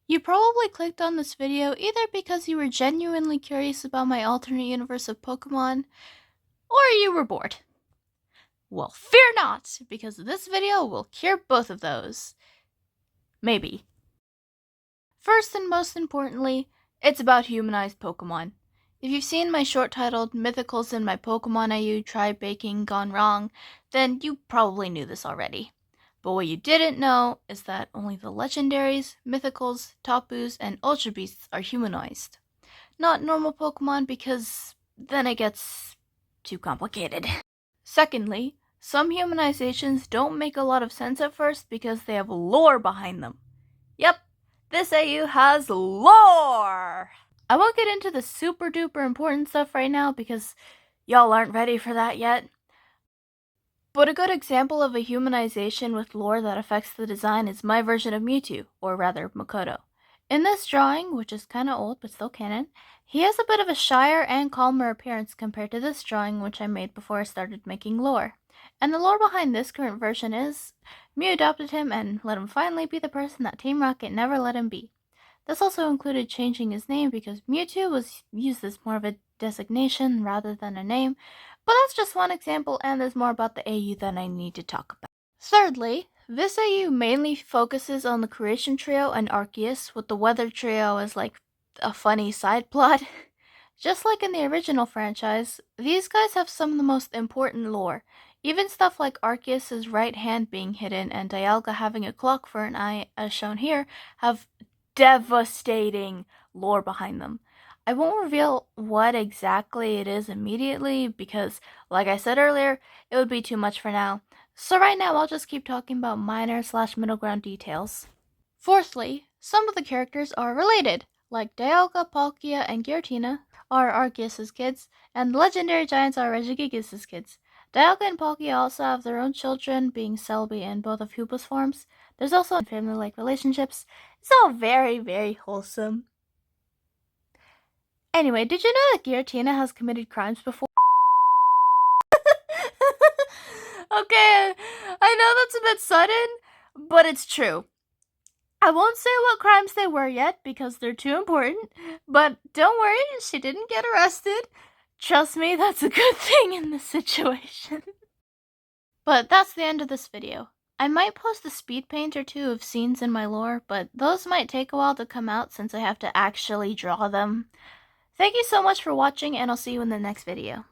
You probably clicked on this video either because you were genuinely curious about my alternate universe of Pokemon, or you were bored. Well, fear not, because this video will cure both of those. Maybe. First and most importantly, it's about humanized Pokemon. If you've seen my short titled Mythicals in My Pokemon IU Try Baking Gone Wrong, then you probably knew this already. But what you didn't know is that only the legendaries, mythicals, tapus, and ultra beasts are humanized. Not normal Pokemon because then it gets too complicated. Secondly, some humanizations don't make a lot of sense at first because they have lore behind them. Yep, this AU has lore! I won't get into the super duper important stuff right now because y'all aren't ready for that yet. But a good example of a humanization with lore that affects the design is my version of Mewtwo, or rather Makoto. In this drawing, which is kinda old but still canon, he has a bit of a shyer and calmer appearance compared to this drawing which I made before I started making lore. And the lore behind this current version is, Mew adopted him and let him finally be the person that Team Rocket never let him be. This also included changing his name because Mewtwo was used as more of a designation rather than a name, but that's just one example and there's more about the AU than I need to talk about. Thirdly, this AU mainly focuses on the Creation Trio and Arceus, with the Weather Trio as like a funny side plot. Just like in the original franchise, these guys have some of the most important lore. Even stuff like Arceus' right hand being hidden and Dialga having a clock for an eye, as shown here, have devastating lore behind them. I won't reveal what exactly it is immediately because, like I said earlier, it would be too much for now. So right now I'll just keep talking about minor/middle ground details. Fourthly, some of the characters are related, like Dialga, Palkia, and Giratina are Arceus' kids, and the legendary giants are Regigigas' kids. Dialga and Palkia also have their own children, being Celebi and both of Hoopa's forms. There's also family-like relationships. It's all very, very wholesome. Anyway, did you know that Giratina has committed crimes before? Okay, I know that's a bit sudden, but it's true. I won't say what crimes they were yet because they're too important, but don't worry, she didn't get arrested. Trust me, that's a good thing in this situation. But that's the end of this video. I might post a speed paint or two of scenes in my lore, but those might take a while to come out since I have to actually draw them. Thank you so much for watching, and I'll see you in the next video.